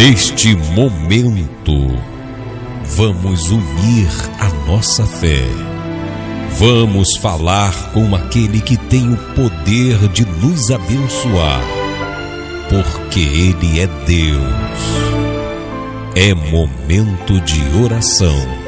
Neste momento, vamos unir a nossa fé. Vamos falar com aquele que tem o poder de nos abençoar, porque Ele é Deus. É momento de oração.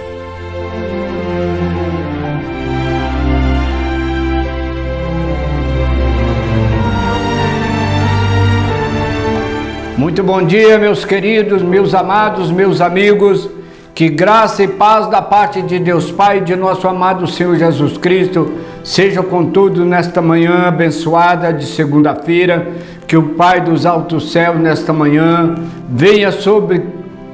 Muito bom dia, meus queridos, meus amados, meus amigos. Que graça e paz da parte de Deus Pai e de nosso amado Senhor Jesus Cristo seja com todos nesta manhã abençoada de segunda-feira. Que o Pai dos altos céus nesta manhã venha sobre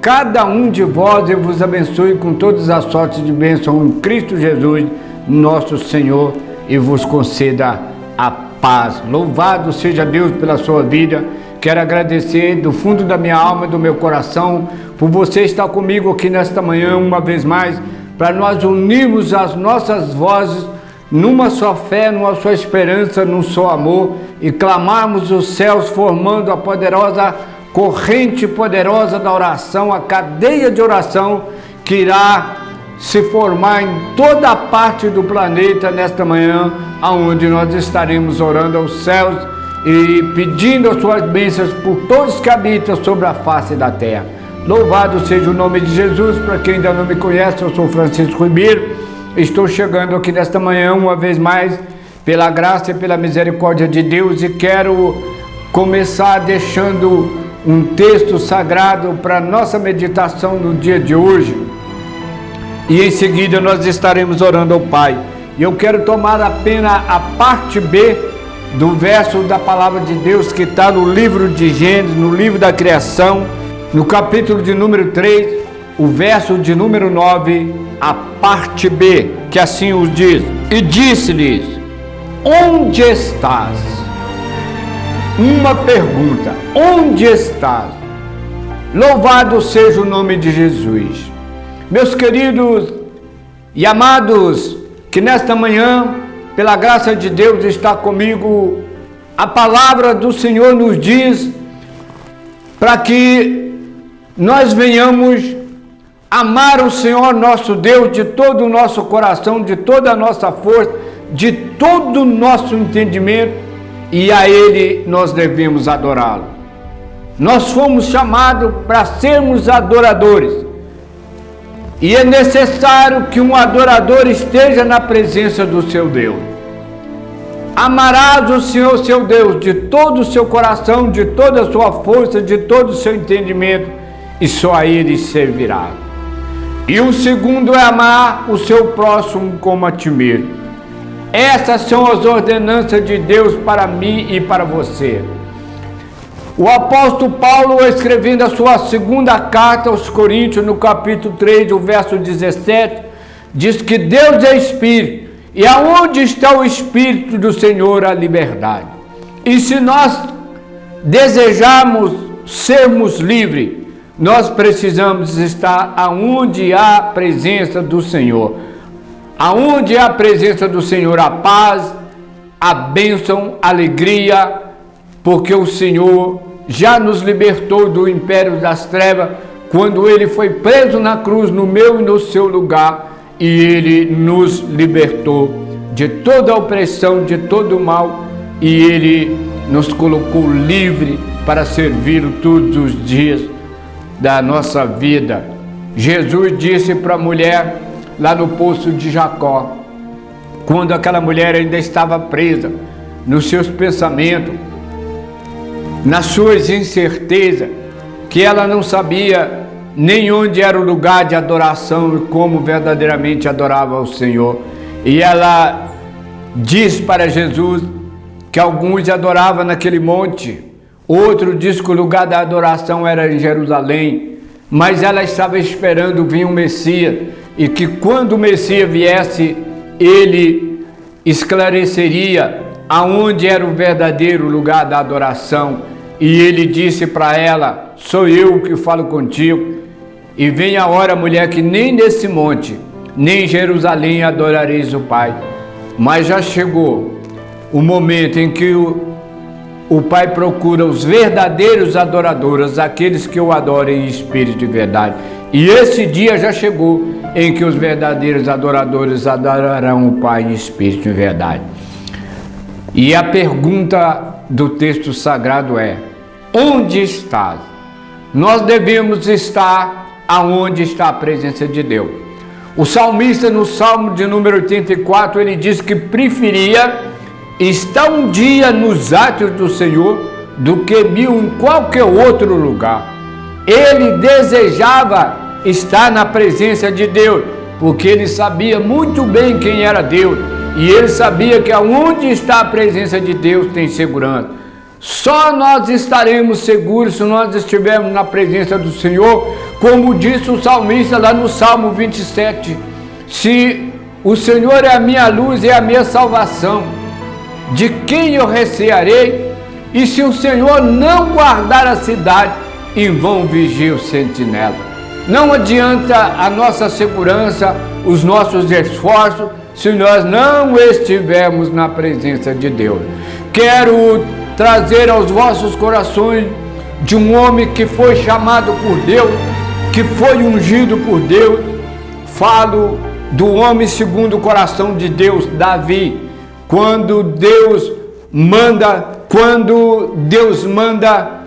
cada um de vós e vos abençoe com todas as sortes de bênção em Cristo Jesus, nosso Senhor, e vos conceda a paz. Louvado seja Deus pela sua vida. Quero agradecer do fundo da minha alma e do meu coração por você estar comigo aqui nesta manhã uma vez mais, para nós unirmos as nossas vozes numa só fé, numa só esperança, num só amor e clamarmos os céus, formando a poderosa corrente poderosa da oração, a cadeia de oração que irá se formar em toda a parte do planeta nesta manhã, aonde nós estaremos orando aos céus e pedindo as suas bênçãos por todos que habitam sobre a face da terra. Louvado seja o nome de Jesus. Para quem ainda não me conhece, eu sou Francisco Ribeiro. Estou chegando aqui nesta manhã uma vez mais pela graça e pela misericórdia de Deus, e quero começar deixando um texto sagrado para nossa meditação no dia de hoje, e em seguida nós estaremos orando ao Pai. E eu quero tomar apenas a parte B do verso da palavra de Deus que está no livro de Gênesis, no livro da criação, no capítulo de número 3, o verso de número 9, a parte B, que assim os diz: e disse-lhes, onde estás? Uma pergunta: onde estás? Louvado seja o nome de Jesus. Meus queridos e amados, que nesta manhã, pela graça de Deus, está comigo, a palavra do Senhor nos diz para que nós venhamos amar o Senhor nosso Deus de todo o nosso coração, de toda a nossa força, de todo o nosso entendimento, e a Ele nós devemos adorá-lo. Nós fomos chamados para sermos adoradores, e é necessário que um adorador esteja na presença do seu Deus. Amarás o Senhor seu Deus de todo o seu coração, de toda a sua força, de todo o seu entendimento, e só a Ele servirá. E o segundo é amar o seu próximo como a ti mesmo. Essas são as ordenanças de Deus para mim e para você. O apóstolo Paulo, escrevendo a sua segunda carta aos Coríntios, no capítulo 3, o verso 17, diz que Deus é Espírito, e aonde está o Espírito do Senhor, a liberdade. E se nós desejarmos sermos livres, nós precisamos estar aonde há a presença do Senhor. Aonde há a presença do Senhor, a paz, a bênção, a alegria, porque o Senhor já nos libertou do império das trevas, quando Ele foi preso na cruz, no meu e no seu lugar, e Ele nos libertou de toda a opressão, de todo o mal, e Ele nos colocou livre para servi-lo todos os dias da nossa vida. Jesus disse para a mulher lá no poço de Jacó, quando aquela mulher ainda estava presa nos seus pensamentos, nas suas incertezas, que ela não sabia nem onde era o lugar de adoração e como verdadeiramente adorava ao Senhor. E ela diz para Jesus que alguns adoravam naquele monte, outro diz que o lugar da adoração era em Jerusalém, mas ela estava esperando vir o Messias, e que quando o Messias viesse, ele esclareceria aonde era o verdadeiro lugar da adoração. E ele disse para ela: sou eu que falo contigo, e vem a hora, mulher, que nem nesse monte, nem em Jerusalém adorareis o Pai. Mas já chegou o momento em que o Pai procura os verdadeiros adoradores, aqueles que o adorem em espírito e verdade. E esse dia já chegou em que os verdadeiros adoradores adorarão o Pai em espírito e verdade. E a pergunta do texto sagrado é: onde estás? Nós devemos estar aonde está a presença de Deus. O salmista, no Salmo de número 84, ele diz que preferia estar um dia nos átrios do Senhor do que 1000 em qualquer outro lugar. Ele desejava estar na presença de Deus, porque ele sabia muito bem quem era Deus, e ele sabia que aonde está a presença de Deus tem segurança. Só nós estaremos seguros se nós estivermos na presença do Senhor, como disse o salmista lá no Salmo 27, se o Senhor é a minha luz e a minha salvação, de quem eu recearei? E se o Senhor não guardar a cidade, em vão vigia o sentinela. Não adianta a nossa segurança, os nossos esforços, se nós não estivermos na presença de Deus. Quero trazer aos vossos corações de um homem que foi chamado por Deus, que foi ungido por Deus. Falo do homem segundo o coração de Deus, Davi. Quando Deus manda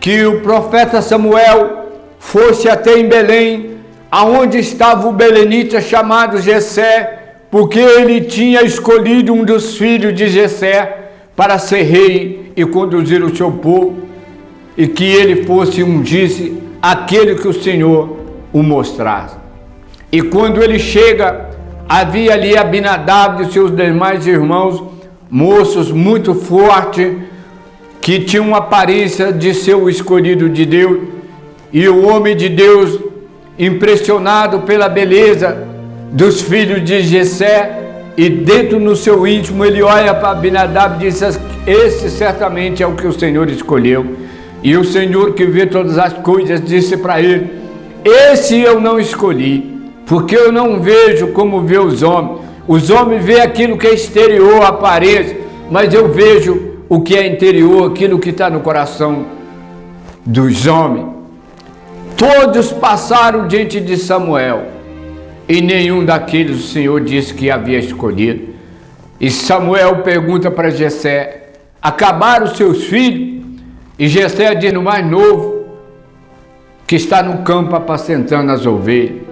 que o profeta Samuel fosse até em Belém, aonde estava o belenita chamado Jessé, porque ele tinha escolhido um dos filhos de Jessé para ser rei e conduzir o seu povo, e que ele fosse ungisse aquele que o Senhor o mostrasse. E quando ele chega, havia ali Abinadab e seus demais irmãos, moços muito fortes, que tinham aparência de ser o escolhido de Deus. E o homem de Deus, impressionado pela beleza dos filhos de Jessé, e dentro no seu íntimo ele olha para Abinadab e diz: esse certamente é o que o Senhor escolheu. E o Senhor, que vê todas as coisas, disse para ele: esse eu não escolhi, porque eu não vejo como vê os homens. Os homens veem aquilo que é exterior, aparência, mas eu vejo o que é interior, aquilo que está no coração dos homens. Todos passaram diante de Samuel, e nenhum daqueles o Senhor disse que havia escolhido. E Samuel pergunta para Jessé: acabaram os seus filhos? E Jessé diz: no mais novo, que está no campo apacentando as ovelhas.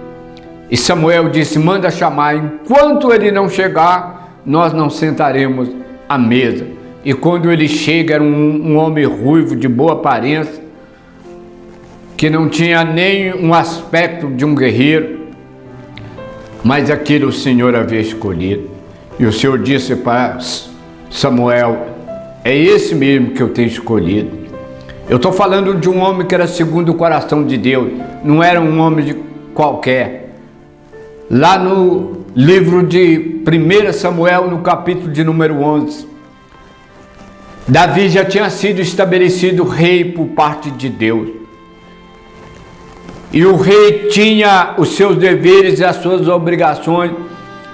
E Samuel disse: manda chamar, enquanto ele não chegar, nós não sentaremos à mesa. E quando ele chega, era um homem ruivo, de boa aparência, que não tinha nem um aspecto de um guerreiro, mas aquilo o Senhor havia escolhido. E o Senhor disse para Samuel: é esse mesmo que eu tenho escolhido. Eu estou falando de um homem que era segundo o coração de Deus, não era um homem qualquer. Lá no livro de 1 Samuel, no capítulo de número 11, Davi já tinha sido estabelecido rei por parte de Deus. E o rei tinha os seus deveres e as suas obrigações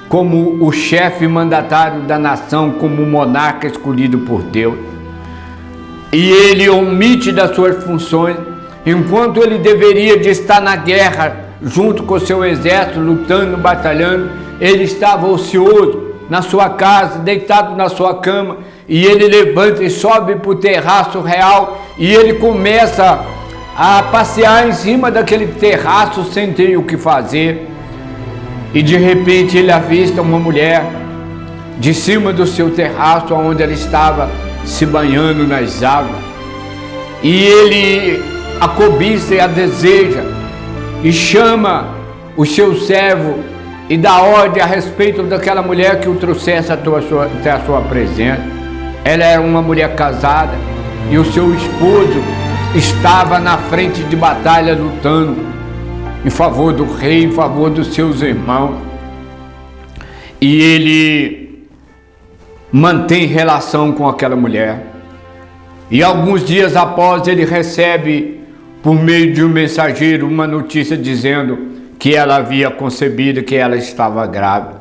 como o chefe mandatário da nação, como o monarca escolhido por Deus. E ele omite das suas funções, enquanto ele deveria de estar na guerra, junto com o seu exército, lutando, batalhando. Ele estava ocioso na sua casa, deitado na sua cama, e ele levanta e sobe para o terraço real, e ele começa a passear em cima daquele terraço sem ter o que fazer. E de repente ele avista uma mulher de cima do seu terraço, onde ela estava se banhando nas águas, e ele a cobiça e a deseja, e chama o seu servo e dá ordem a respeito daquela mulher que o trouxesse até a sua presença. Ela era uma mulher casada, e o seu esposo estava na frente de batalha lutando em favor do rei, em favor dos seus irmãos. E ele mantém relação com aquela mulher. E alguns dias após, ele recebe, por meio de um mensageiro, uma notícia dizendo que ela havia concebido, que ela estava grávida.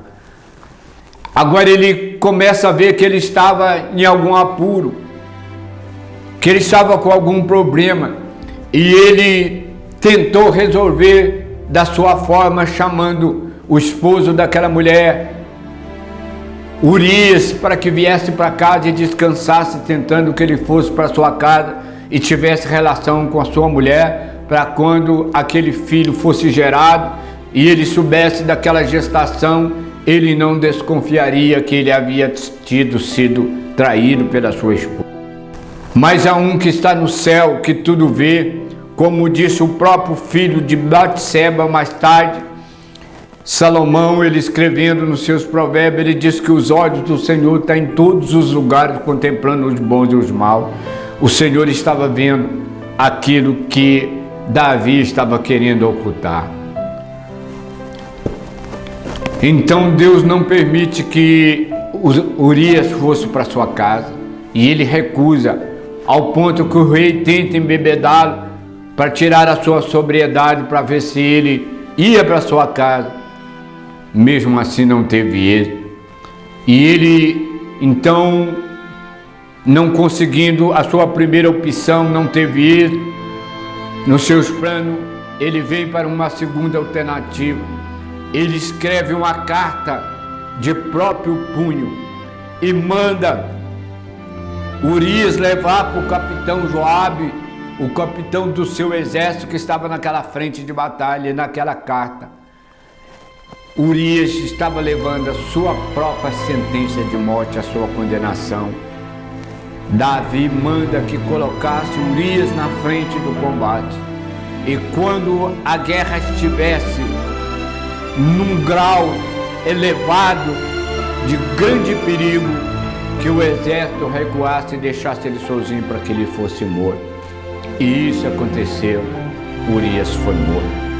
Agora ele começa a ver que ele estava em algum apuro. que ele estava com algum problema e ele tentou resolver da sua forma, chamando o esposo daquela mulher, Urias, para que viesse para casa e descansasse, tentando que ele fosse para sua casa e tivesse relação com a sua mulher, para quando aquele filho fosse gerado e ele soubesse daquela gestação, ele não desconfiaria que ele havia sido traído pela sua esposa. Mas há um que está no céu, que tudo vê, como disse o próprio filho de Batseba mais tarde, Salomão, ele escrevendo nos seus provérbios, ele diz que os olhos do Senhor estão em todos os lugares, contemplando os bons e os maus. O Senhor estava vendo aquilo que Davi estava querendo ocultar. Então Deus não permite que Urias fosse para sua casa, e ele recusa, ao ponto que o rei tenta embebedá-lo para tirar a sua sobriedade, para ver se ele ia para sua casa. Mesmo assim não teve êxito. E ele, então, não conseguindo a sua primeira opção, não teve êxito nos seus planos, ele vem para uma segunda alternativa. Ele escreve uma carta de próprio punho e manda Urias levar para o capitão Joabe, o capitão do seu exército que estava naquela frente de batalha. E naquela carta, Urias estava levando a sua própria sentença de morte, a sua condenação. Davi manda que colocasse Urias na frente do combate, e quando a guerra estivesse num grau elevado de grande perigo, que o exército recuasse e deixasse ele sozinho para que ele fosse morto. E isso aconteceu. Urias foi morto.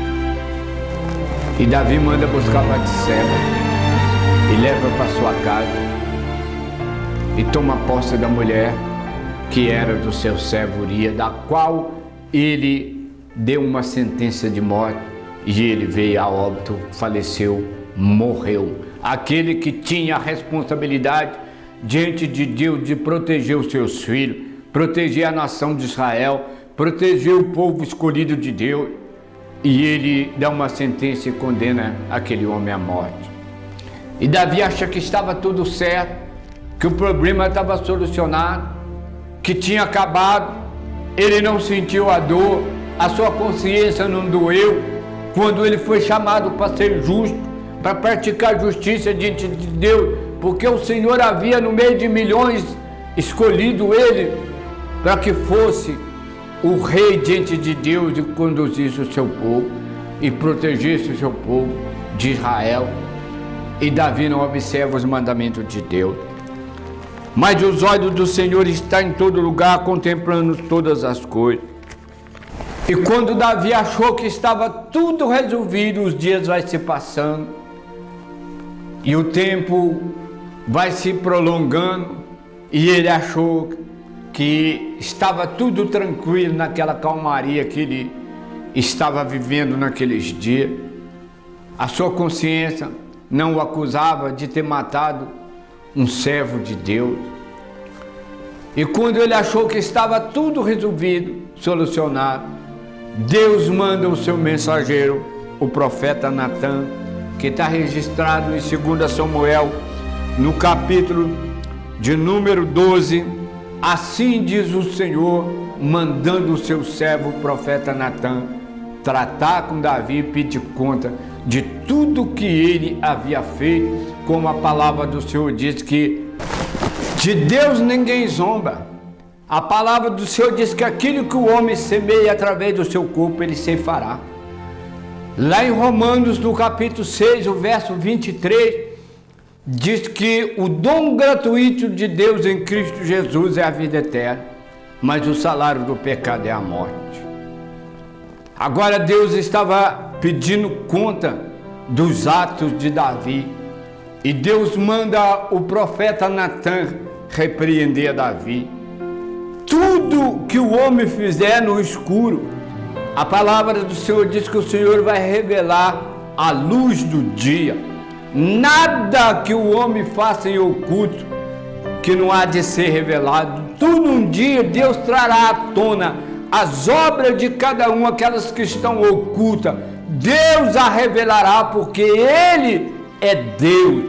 E Davi manda buscar Batseba e leva para sua casa e toma posse da mulher que era do seu servo Urias, da qual ele deu uma sentença de morte, e ele veio a óbito, faleceu, morreu. Aquele que tinha a responsabilidade diante de Deus de proteger os seus filhos, proteger a nação de Israel, proteger o povo escolhido de Deus, e ele dá uma sentença e condena aquele homem à morte. E Davi acha que estava tudo certo, que o problema estava solucionado, que tinha acabado. Ele não sentiu a dor, a sua consciência não doeu quando ele foi chamado para ser justo, para praticar justiça diante de Deus, porque o Senhor havia no meio de milhões escolhido ele para que fosse o rei diante de Deus e conduzisse o seu povo e protegesse o seu povo de Israel. E Davi não observa os mandamentos de Deus. Mas os olhos do Senhor estão em todo lugar, contemplando todas as coisas. E quando Davi achou que estava tudo resolvido, os dias vai se passando e o tempo vai se prolongando, e ele achou que estava tudo tranquilo naquela calmaria que ele estava vivendo naqueles dias. A sua consciência não o acusava de ter matado um servo de Deus. E quando ele achou que estava tudo resolvido, solucionado, Deus manda o seu mensageiro, o profeta Natã, que está registrado em 2 Samuel, no capítulo de número 12. Assim diz o Senhor, mandando o seu servo, o profeta Natã, tratar com Davi e pedir conta de tudo que ele havia feito, como a palavra do Senhor diz que de Deus ninguém zomba. A palavra do Senhor diz que aquilo que o homem semeia através do seu corpo, ele ceifará. Lá em Romanos, no capítulo 6, o verso 23, diz que o dom gratuito de Deus em Cristo Jesus é a vida eterna, mas o salário do pecado é a morte. Agora Deus estava pedindo conta dos atos de Davi, e Deus manda o profeta Natã repreender Davi. Tudo que o homem fizer no escuro, a palavra do Senhor diz que o Senhor vai revelar a luz do dia. Nada que o homem faça em oculto que não há de ser revelado tudo um dia Deus trará à tona as obras de cada um, aquelas que estão ocultas. Deus a revelará, porque Ele é Deus.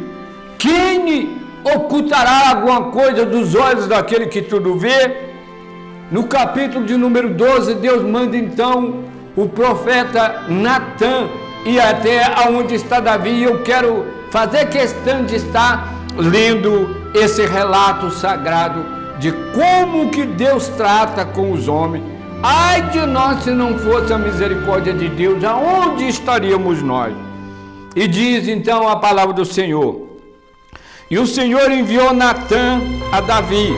Quem ocultará alguma coisa dos olhos daquele que tudo vê? No capítulo de número 12, Deus manda então o profeta Natã ir até onde está Davi. E eu quero fazer questão de estar lendo esse relato sagrado de como que Deus trata com os homens. Ai de nós se não fosse a misericórdia de Deus, aonde estaríamos nós? E diz então a palavra do Senhor: e o Senhor enviou Natã a Davi,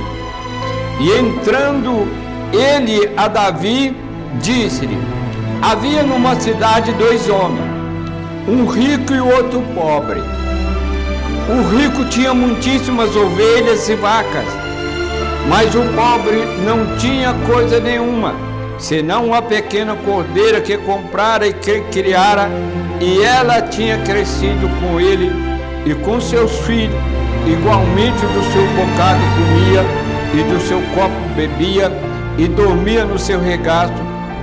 e entrando ele a Davi, disse-lhe: havia numa cidade 2 homens, um rico e o outro pobre. O rico tinha muitíssimas ovelhas e vacas, mas o pobre não tinha coisa nenhuma, senão uma pequena cordeira que comprara e que criara, e ela tinha crescido com ele e com seus filhos, igualmente do seu bocado comia, e do seu copo bebia, e dormia no seu regaço,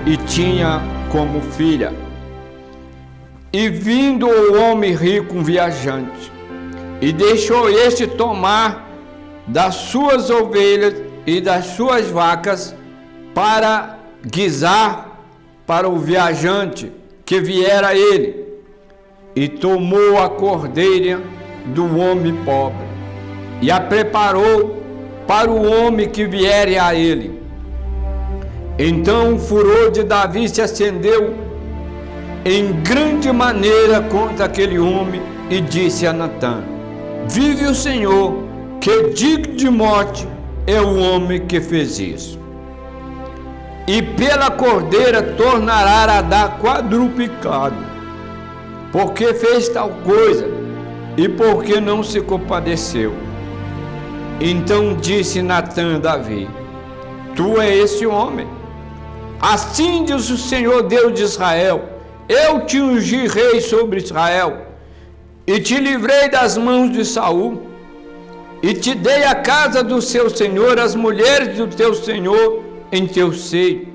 e tinha como filha. E vindo o homem rico, um viajante, e deixou este tomar das suas ovelhas e das suas vacas para guisar para o viajante que viera a ele, e tomou a cordeira do homem pobre e a preparou para o homem que viere a ele. Então o furor de Davi se acendeu em grande maneira contra aquele homem e disse a Natã: vive o Senhor, que digno de morte é o homem que fez isso. E pela cordeira tornará a dar quadruplicado, porque fez tal coisa e porque não se compadeceu. Então disse Natã a Davi: tu és esse homem. Assim diz o Senhor Deus de Israel: eu te ungi rei sobre Israel, e te livrei das mãos de Saul, e te dei a casa do seu senhor, as mulheres do teu senhor em teu seio,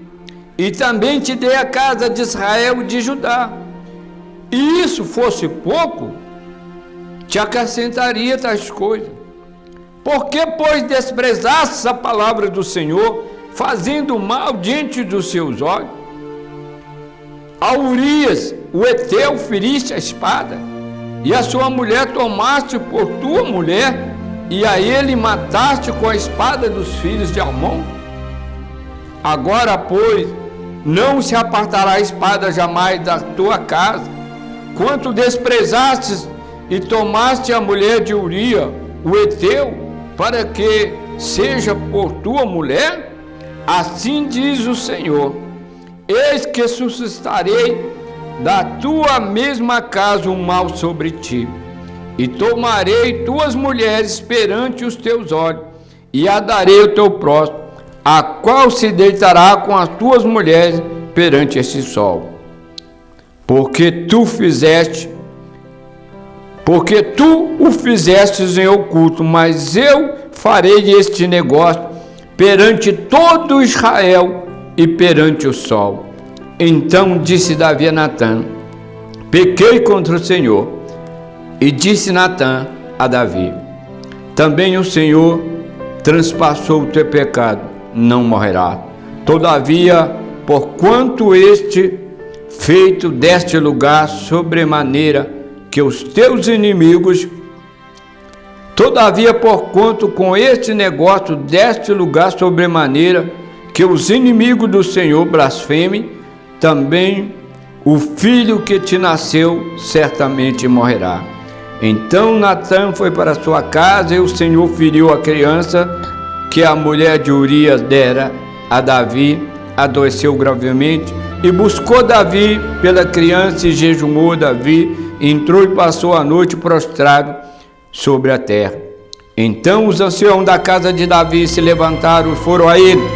e também te dei a casa de Israel e de Judá. E isso fosse pouco, te acrescentaria tais coisas. Porque, pois, desprezastes a palavra do Senhor, fazendo mal diante dos seus olhos? A Urias, o Eteu, feriste a espada, e a sua mulher tomaste por tua mulher, e a ele mataste com a espada dos filhos de Amon? Agora, pois, não se apartará a espada jamais da tua casa, quanto desprezastes e tomaste a mulher de Urias, o Eteu, para que seja por tua mulher? Assim diz o Senhor: eis que suscitarei da tua mesma casa um mal sobre ti, e tomarei tuas mulheres perante os teus olhos, e a darei ao teu próximo, a qual se deitará com as tuas mulheres perante este sol. Porque tu o fizestes em oculto, mas eu farei este negócio perante todo Israel e perante o sol. Então disse Davi a Natã: pequei contra o Senhor. E disse Natã a Davi: também o Senhor transpassou o teu pecado, não morrerá. Todavia, porquanto este feito deste lugar sobremaneira que os teus inimigos, todavia, porquanto com este negócio deste lugar sobremaneira que os inimigos do Senhor blasfemem, também o filho que te nasceu certamente morrerá. Então Natã foi para sua casa, e o Senhor feriu a criança que a mulher de Urias dera a Davi, adoeceu gravemente, e buscou Davi pela criança, e jejumou Davi, entrou e passou a noite prostrado sobre a terra. Então os anciãos da casa de Davi se levantaram e foram a ele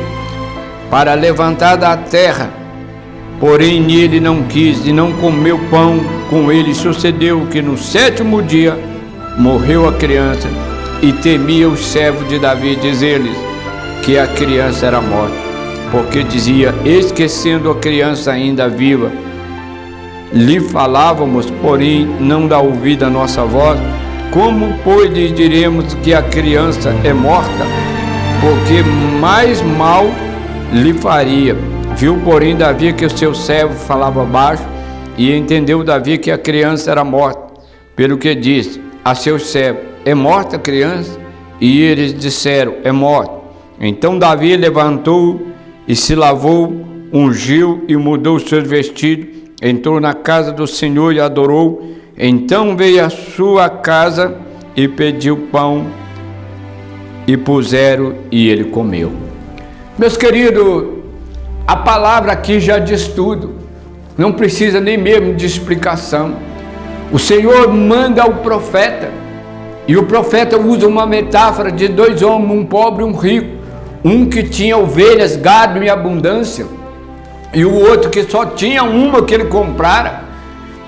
para levantar da terra, porém ele não quis e não comeu pão com ele. Sucedeu que no 7º dia morreu a criança, e temia os servos de Davi, dizer-lhes: que a criança era morta, porque dizia: esquecendo a criança ainda viva, lhe falávamos, porém não dá ouvido a nossa voz. Como, pois, lhe diremos que a criança é morta? Porque mais mal lhe faria. Viu, porém, Davi que o seu servo falava baixo, e entendeu Davi que a criança era morta, pelo que disse a seu servo: é morta a criança? E eles disseram: é morta. Então Davi levantou e se lavou, ungiu e mudou seus vestidos, entrou na casa do Senhor e adorou. Então veio à sua casa e pediu pão, e puseram, e ele comeu. Meus queridos, a palavra aqui já diz tudo, não precisa nem mesmo de explicação. O Senhor manda o profeta, e o profeta usa uma metáfora de dois homens, um pobre e um rico, um que tinha ovelhas, gado em abundância, e o outro que só tinha uma que ele comprara,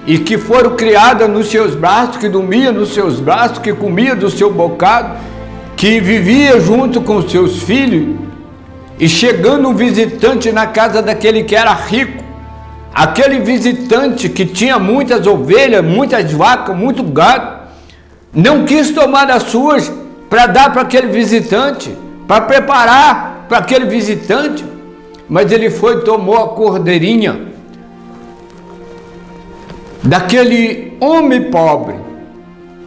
e que foram criadas nos seus braços, que dormia nos seus braços, que comia do seu bocado, que vivia junto com seus filhos. E chegando um visitante na casa daquele que era rico, aquele visitante que tinha muitas ovelhas, muitas vacas, muito gado, não quis tomar as suas para dar para aquele visitante, para preparar para aquele visitante, mas ele foi e tomou a cordeirinha daquele homem pobre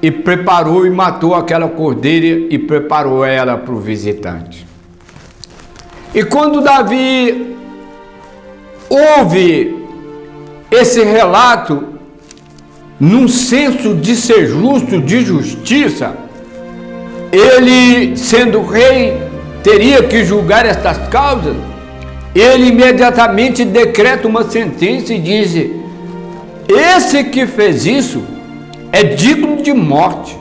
e preparou e matou aquela cordeira e preparou ela para o visitante. E quando Davi ouve esse relato, num senso de ser justo, de justiça, ele, sendo rei, teria que julgar estas causas. Ele imediatamente decreta uma sentença e diz: esse que fez isso é digno de morte.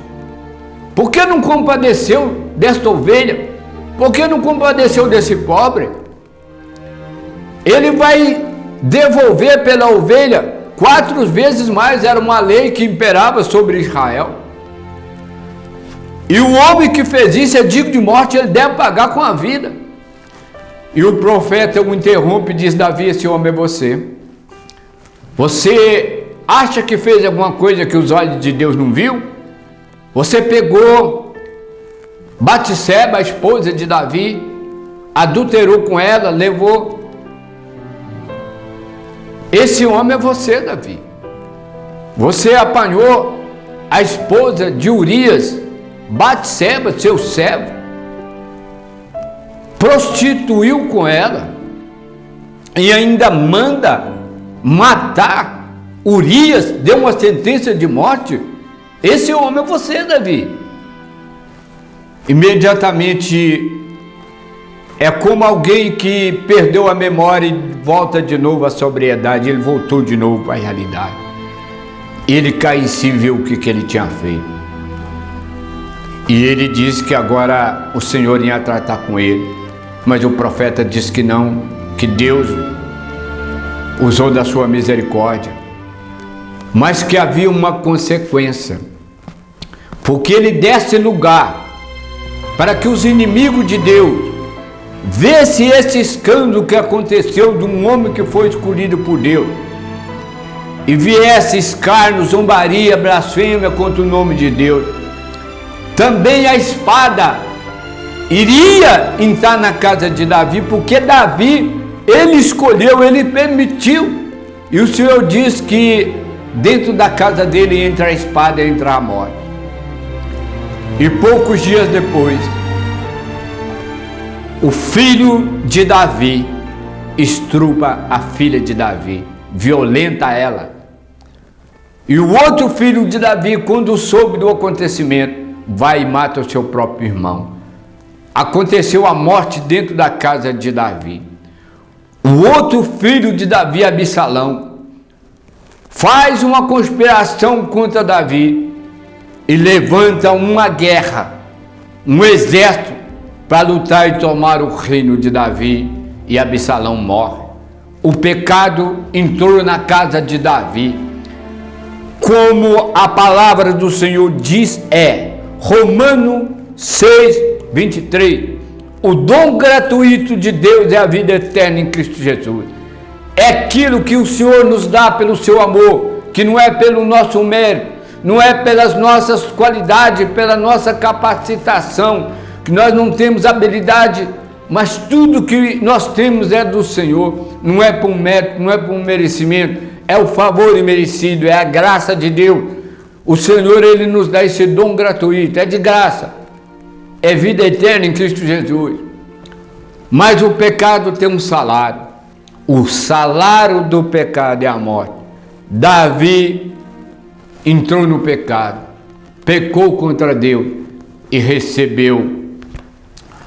Por que não compadeceu desta ovelha? Por que não compadeceu desse pobre? Ele vai devolver pela ovelha 4 vezes mais, era uma lei que imperava sobre Israel. E o homem que fez isso é digno de morte, ele deve pagar com a vida. E o profeta o interrompe e diz: Davi, esse homem é você. Você acha que fez alguma coisa que os olhos de Deus não viu? Você pegou Batseba, a esposa de Davi, adulterou com ela, levou. Esse homem é você, Davi. Você apanhou a esposa de Urias, Batseba, seu servo, prostituiu com ela e ainda manda matar Urias, deu uma sentença de morte. Esse homem é você, Davi. Imediatamente é como alguém que perdeu a memória e volta de novo à sobriedade. Ele voltou de novo para a realidade. Ele cai em si e viu o que ele tinha feito. E ele disse que agora o Senhor ia tratar com ele. Mas o profeta disse que não, que Deus usou da sua misericórdia, mas que havia uma consequência, porque ele desse lugar para que os inimigos de Deus vissem esse escândalo que aconteceu de um homem que foi escolhido por Deus, e viesse escárnio, zombaria, blasfêmia contra o nome de Deus. Também a espada iria entrar na casa de Davi, porque Davi, ele escolheu, ele permitiu, e o Senhor diz que dentro da casa dele entra a espada, entra a morte. E poucos dias depois, o filho de Davi estrupa a filha de Davi, violenta ela. E o outro filho de Davi, quando soube do acontecimento, vai e mata o seu próprio irmão. Aconteceu a morte dentro da casa de Davi. O outro filho de Davi, Absalão, faz uma conspiração contra Davi e levanta uma guerra, um exército para lutar e tomar o reino de Davi, e Absalão morre. O pecado entrou na casa de Davi, como a palavra do Senhor diz, Romanos 6, 23, O dom gratuito de Deus é a vida eterna em Cristo Jesus. É aquilo que o Senhor nos dá pelo seu amor, que não é pelo nosso mérito, não é pelas nossas qualidades, pela nossa capacitação, que nós não temos habilidade, mas tudo que nós temos é do Senhor. Não é por um mérito, não é por um merecimento, é o favor imerecido, é a graça de Deus. O Senhor, Ele nos dá esse dom gratuito, é de graça, é vida eterna em Cristo Jesus. Mas o pecado tem um salário. O salário do pecado é a morte. Davi entrou no pecado, pecou contra Deus e recebeu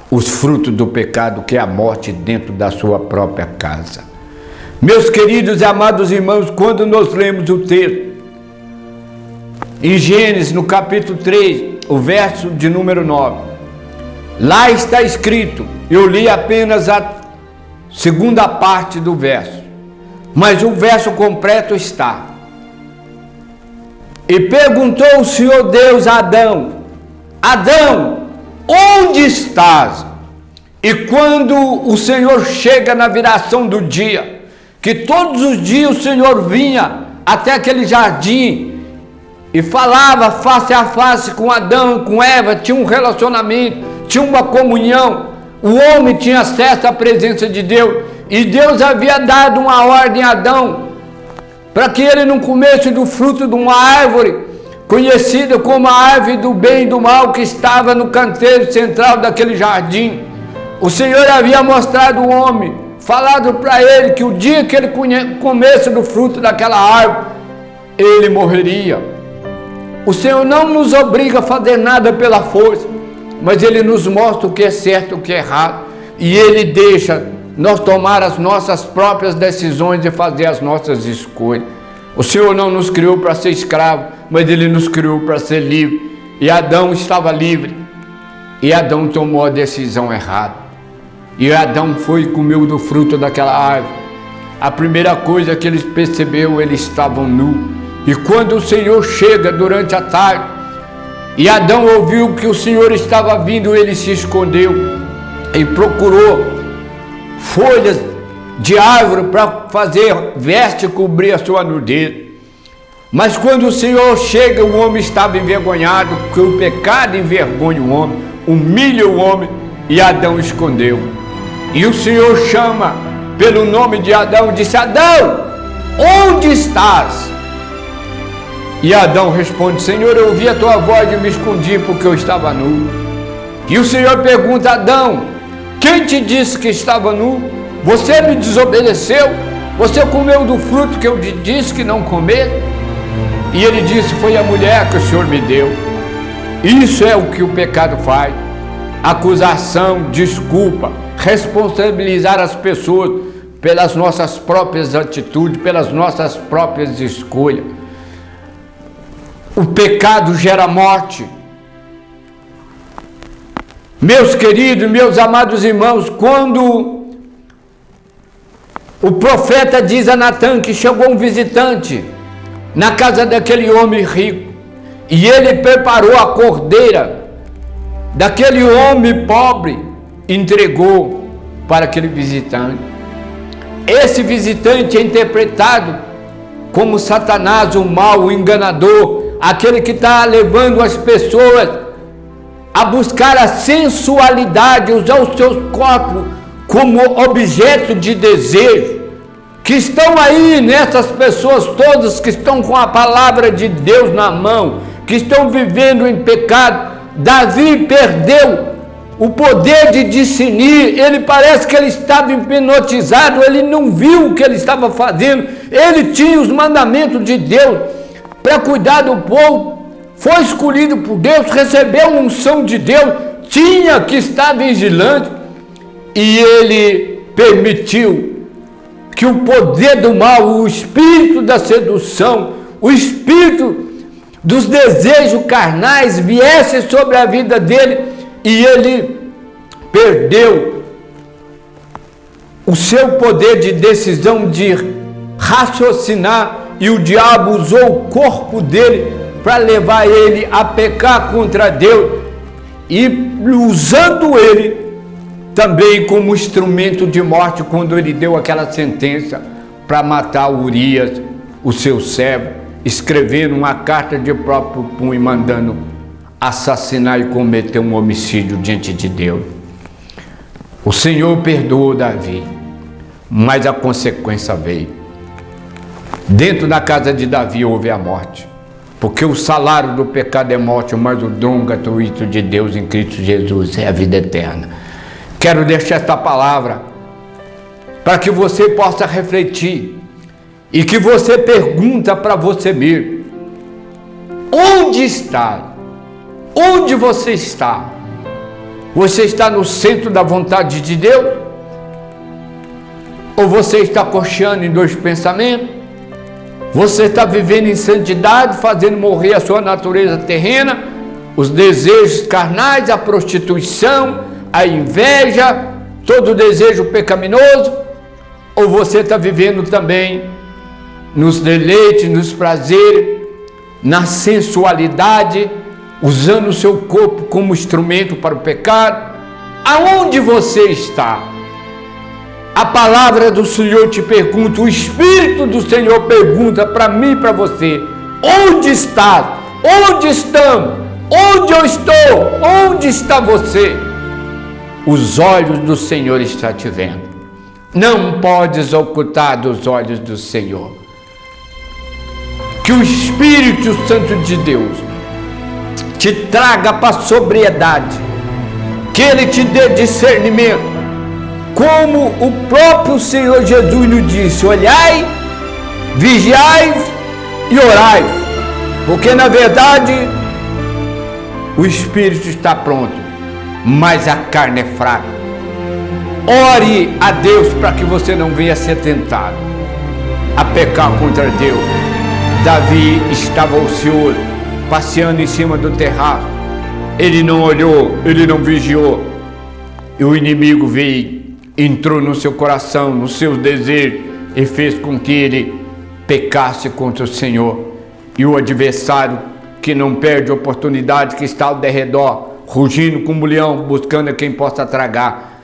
os frutos do pecado, que é a morte dentro da sua própria casa. Meus queridos e amados irmãos, quando nós lemos o texto, em Gênesis, no capítulo 3, o verso de número 9, lá está escrito, eu li apenas a segunda parte do verso, mas o verso completo está. E perguntou o Senhor Deus a Adão: Adão, onde estás? E quando o Senhor chega na viração do dia, que todos os dias o Senhor vinha até aquele jardim e falava face a face com Adão, com Eva, tinha um relacionamento, tinha uma comunhão, o homem tinha acesso à presença de Deus, e Deus havia dado uma ordem a Adão, para que ele não comesse do fruto de uma árvore, conhecida como a árvore do bem e do mal, que estava no canteiro central daquele jardim. O Senhor havia mostrado ao homem, falado para ele, que o dia que ele comesse do fruto daquela árvore, ele morreria. O Senhor não nos obriga a fazer nada pela força, mas Ele nos mostra o que é certo e o que é errado, e Ele deixa nós tomar as nossas próprias decisões e fazer as nossas escolhas. O Senhor não nos criou para ser escravo, mas Ele nos criou para ser livre, e Adão estava livre, e Adão tomou a decisão errada, e Adão foi e comeu do fruto daquela árvore. A primeira coisa que ele percebeu, eles estavam nus. E quando o Senhor chega durante a tarde, e Adão ouviu que o Senhor estava vindo, ele se escondeu e procurou folhas de árvore para fazer veste e cobrir a sua nudez. Mas quando o Senhor chega, o homem estava envergonhado, porque o pecado envergonha o homem, humilha o homem, e Adão escondeu. E o Senhor chama pelo nome de Adão e disse: Adão, onde estás? E Adão responde: Senhor, eu ouvi a tua voz e me escondi porque eu estava nu. E o Senhor pergunta: Adão, quem te disse que estava nu? Você me desobedeceu? Você comeu do fruto que eu te disse que não comer? E ele disse: foi a mulher que o Senhor me deu. Isso é o que o pecado faz: acusação, desculpa, responsabilizar as pessoas pelas nossas próprias atitudes, pelas nossas próprias escolhas. O pecado gera morte. Meus queridos, meus amados irmãos, quando o profeta diz a Natã que chegou um visitante na casa daquele homem rico, e ele preparou a cordeira daquele homem pobre, entregou para aquele visitante. Esse visitante é interpretado como Satanás, o mal, o enganador, aquele que está levando as pessoas a buscar a sensualidade, usar os seus corpos como objeto de desejo, que estão aí nessas pessoas todas que estão com a palavra de Deus na mão, que estão vivendo em pecado. Davi perdeu o poder de discernir, ele parece que ele estava hipnotizado, ele não viu o que ele estava fazendo, ele tinha os mandamentos de Deus para cuidar do povo, foi escolhido por Deus, recebeu a unção de Deus, tinha que estar vigilante, e ele permitiu que o poder do mal, o espírito da sedução, o espírito dos desejos carnais viesse sobre a vida dele, e ele perdeu o seu poder de decisão, de raciocinar, e o diabo usou o corpo dele para levar ele a pecar contra Deus, e usando ele, também como instrumento de morte quando ele deu aquela sentença para matar Urias, o seu servo, escrevendo uma carta de próprio punho, mandando assassinar e cometer um homicídio diante de Deus. O Senhor perdoou Davi, mas a consequência veio. Dentro da casa de Davi houve a morte, porque o salário do pecado é morte, mas o dom gratuito de Deus em Cristo Jesus é a vida eterna. Quero deixar esta palavra para que você possa refletir e que você pergunta para você mesmo: onde está? Onde você está? Você está no centro da vontade de Deus? Ou você está cocheando em dois pensamentos? Você está vivendo em santidade, fazendo morrer a sua natureza terrena, os desejos carnais, a prostituição, a inveja, todo desejo pecaminoso? Ou você está vivendo também nos deleites, nos prazeres, na sensualidade, usando o seu corpo como instrumento para o pecado? Aonde você está? A palavra do Senhor te pergunta, o Espírito do Senhor pergunta para mim e para você: onde está? Onde estamos? Onde eu estou? Onde está você? Os olhos do Senhor estão te vendo. Não podes ocultar dos olhos do Senhor. Que o Espírito Santo de Deus te traga para a sobriedade, que Ele te dê discernimento, como o próprio Senhor Jesus nos disse: olhai, vigiai e orai, porque na verdade o Espírito está pronto, mas a carne é fraca. Ore a Deus para que você não venha ser tentado a pecar contra Deus. Davi estava ocioso, passeando em cima do terraço. Ele não olhou, ele não vigiou, e o inimigo veio, entrou no seu coração, nos seus desejos, e fez com que ele pecasse contra o Senhor. E o adversário, que não perde a oportunidade, que está ao derredor, rugindo como um leão, buscando a quem possa tragar,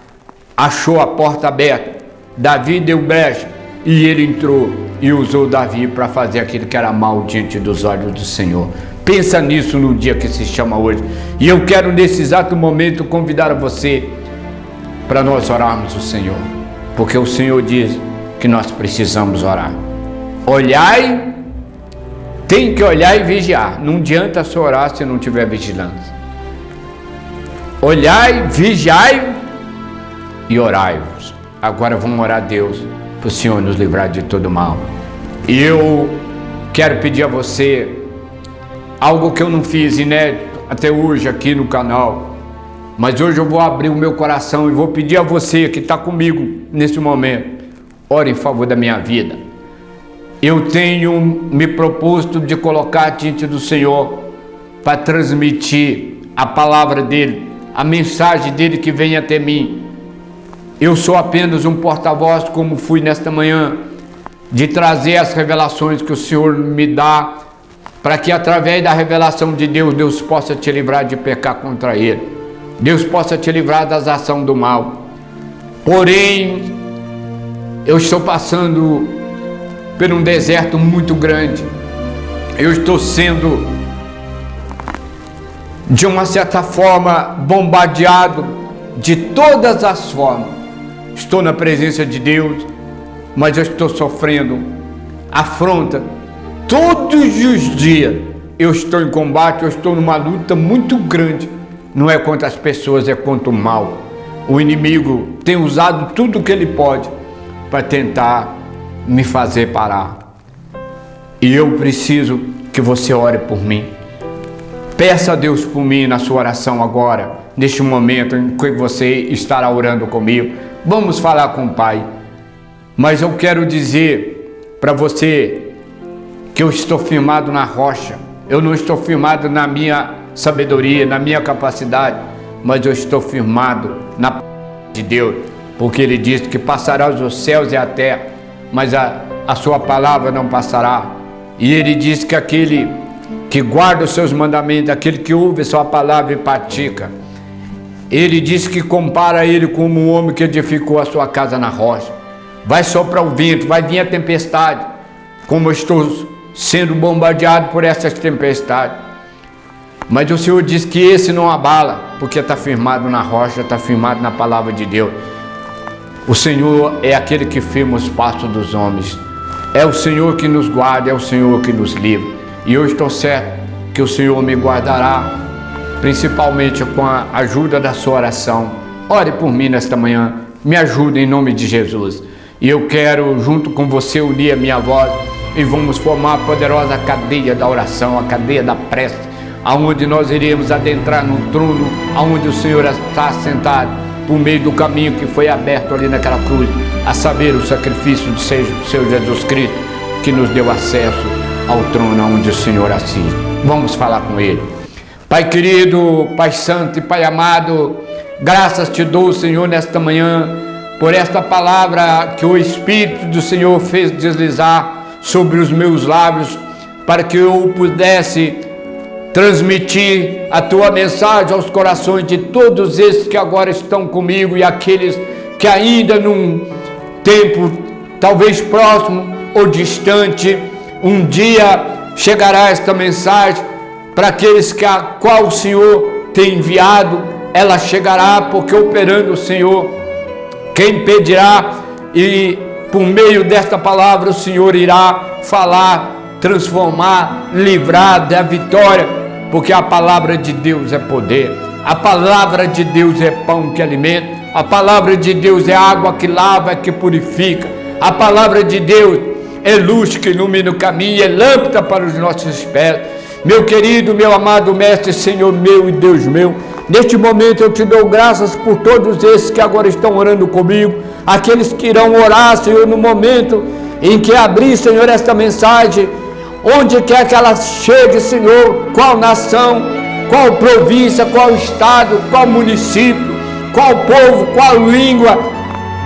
achou a porta aberta. Davi deu brecha e ele entrou e usou Davi para fazer aquilo que era mal diante dos olhos do Senhor. Pensa nisso no dia que se chama hoje. E eu quero nesse exato momento convidar a você para nós orarmos o Senhor, porque o Senhor diz que nós precisamos orar. Olhai, tem que olhar e vigiar. Não adianta só orar se não tiver vigilância. Olhai, vigiai e orai-vos. Agora vamos orar a Deus para o Senhor nos livrar de todo mal. E eu quero pedir a você algo que eu não fiz, inédito até hoje aqui no canal, mas hoje eu vou abrir o meu coração e vou pedir a você que está comigo nesse momento: ore em favor da minha vida. Eu tenho me proposto de colocar diante do Senhor para transmitir a palavra dele, a mensagem dele que vem até mim. Eu sou apenas um porta-voz, como fui nesta manhã, de trazer as revelações que o Senhor me dá, para que através da revelação de Deus, Deus possa te livrar de pecar contra Ele, Deus possa te livrar das ações do mal. Porém, eu estou passando por um deserto muito grande. Eu estou sendo, de uma certa forma, bombardeado de todas as formas. Estou na presença de Deus, mas eu estou sofrendo afronta todos os dias. Eu estou em combate, eu estou numa luta muito grande. Não é contra as pessoas, é contra o mal. O inimigo tem usado tudo o que ele pode para tentar me fazer parar. E eu preciso que você ore por mim. Peça a Deus por mim na sua oração agora, neste momento em que você estará orando comigo. Vamos falar com o Pai. Mas eu quero dizer para você que eu estou firmado na rocha. Eu não estou firmado na minha sabedoria, na minha capacidade, mas eu estou firmado na palavra de Deus, porque Ele diz que passará os céus e a terra, mas a sua palavra não passará. E Ele diz que aquele que guarda os seus mandamentos, aquele que ouve a sua palavra e pratica, Ele diz que compara ele como um homem que edificou a sua casa na rocha. Vai soprar o vento, vai vir a tempestade, como eu estou sendo bombardeado por essas tempestades. Mas o Senhor diz que esse não abala, porque está firmado na rocha, está firmado na palavra de Deus. O Senhor é aquele que firma os passos dos homens. É o Senhor que nos guarda, é o Senhor que nos livra. E eu estou certo que o Senhor me guardará, principalmente com a ajuda da sua oração. Ore por mim nesta manhã, me ajude em nome de Jesus. E eu quero, junto com você, unir a minha voz e vamos formar a poderosa cadeia da oração, a cadeia da prece, aonde nós iremos adentrar no trono, aonde o Senhor está sentado, por meio do caminho que foi aberto ali naquela cruz, a saber, o sacrifício do seu Jesus Cristo, que nos deu acesso ao trono onde o Senhor assiste. Vamos falar com Ele. Pai querido, Pai santo e Pai amado, graças te dou, Senhor, nesta manhã, por esta palavra que o Espírito do Senhor fez deslizar sobre os meus lábios, para que eu pudesse transmitir a tua mensagem aos corações de todos esses que agora estão comigo e aqueles que ainda num tempo talvez próximo ou distante, um dia chegará esta mensagem para aqueles que a qual o Senhor tem enviado, ela chegará, porque operando o Senhor, quem impedirá? E por meio desta palavra o Senhor irá falar, transformar, livrar da vitória, porque a palavra de Deus é poder, a palavra de Deus é pão que alimenta, a palavra de Deus é água que lava, que purifica, a palavra de Deus é luz que ilumina o caminho, é lâmpada para os nossos pés. Meu querido, meu amado Mestre, Senhor meu e Deus meu, neste momento eu te dou graças por todos esses que agora estão orando comigo, aqueles que irão orar, Senhor, no momento em que abrir, Senhor, esta mensagem, onde quer que ela chegue, Senhor, qual nação, qual província, qual estado, qual município, qual povo, qual língua,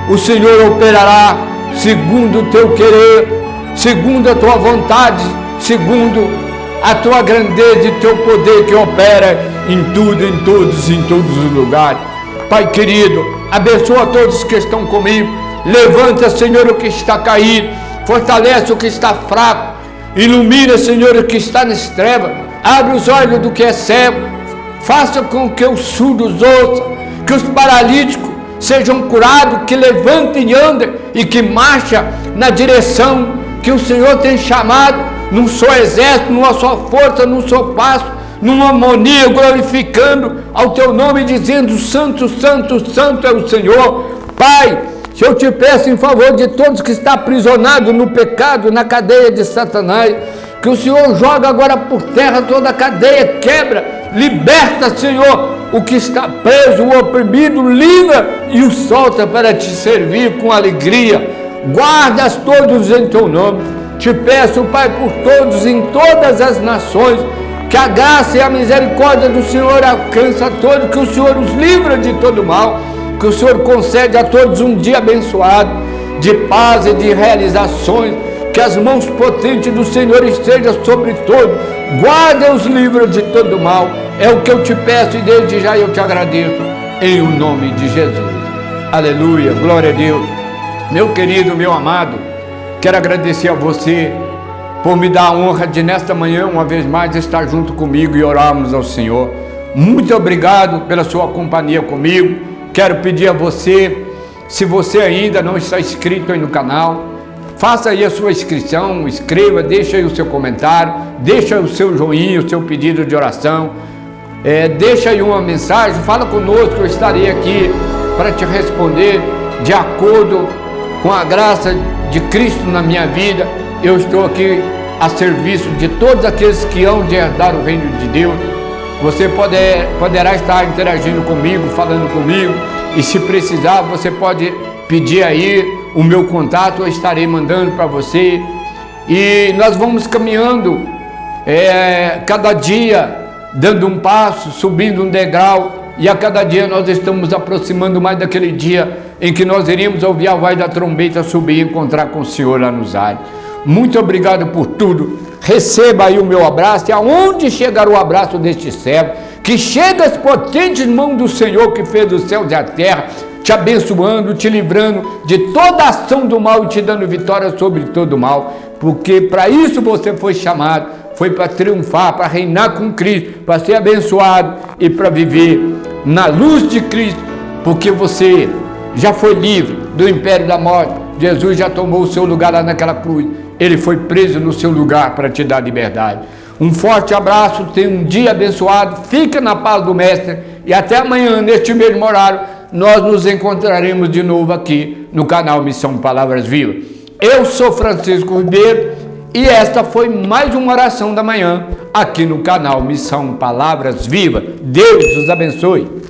o Senhor operará segundo o teu querer, segundo a tua vontade, segundo a tua grandeza e teu poder que opera em tudo, em todos os lugares. Pai querido, abençoa todos que estão comigo, levanta, Senhor, o que está caído, fortalece o que está fraco, ilumina, Senhor, o que está nas trevas, abre os olhos do que é cego, faça com que os surdos ouçam, que os paralíticos sejam curados, que levantem e andem e que marchem na direção que o Senhor tem chamado, num só exército, numa só força, num só passo, numa harmonia, glorificando ao teu nome, dizendo: Santo, Santo, Santo é o Senhor. Pai, se eu te peço em favor de todos que estão aprisionados no pecado, na cadeia de Satanás, que o Senhor joga agora por terra toda a cadeia, quebra, liberta, Senhor, o que está preso, o oprimido, livra e o solta para te servir com alegria. Guarda-os todos em teu nome. Te peço, Pai, por todos, em todas as nações, que a graça e a misericórdia do Senhor alcança a todos, que o Senhor os livra de todo mal, que o Senhor concede a todos um dia abençoado, de paz e de realizações, que as mãos potentes do Senhor estejam sobre todos, guarda-os, livra de todo mal, é o que eu te peço e desde já eu te agradeço, em o nome de Jesus. Aleluia, glória a Deus. Meu querido, meu amado, quero agradecer a você por me dar a honra de nesta manhã, uma vez mais, estar junto comigo e orarmos ao Senhor. Muito obrigado pela sua companhia comigo. Quero pedir a você, se você ainda não está inscrito aí no canal, faça aí a sua inscrição, inscreva, deixa aí o seu comentário, deixa aí o seu joinha, o seu pedido de oração, deixa aí uma mensagem, fala conosco, eu estarei aqui para te responder de acordo com a graça de Cristo na minha vida. Eu estou aqui a serviço de todos aqueles que hão de herdar o reino de Deus. Você poderá estar interagindo comigo, falando comigo, e se precisar você pode pedir aí o meu contato, eu estarei mandando para você. E nós vamos caminhando cada dia, dando um passo, subindo um degrau, e a cada dia nós estamos aproximando mais daquele dia em que nós iríamos ouvir a voz da trombeta subir e encontrar com o Senhor lá nos ares. Muito obrigado por tudo. Receba aí o meu abraço, e aonde chegar o abraço deste servo, que chega as potentes mãos do Senhor que fez os céus e a terra, te abençoando, te livrando de toda ação do mal e te dando vitória sobre todo o mal, porque para isso você foi chamado, foi para triunfar, para reinar com Cristo, para ser abençoado e para viver na luz de Cristo, porque você já foi livre do império da morte. Jesus já tomou o seu lugar lá naquela cruz, ele foi preso no seu lugar para te dar liberdade. Um forte abraço, tenha um dia abençoado, fica na paz do Mestre e até amanhã, neste mesmo horário, nós nos encontraremos de novo aqui no canal Missão Palavras Vivas. Eu sou Francisco Ribeiro e esta foi mais uma oração da manhã aqui no canal Missão Palavras Vivas. Deus os abençoe.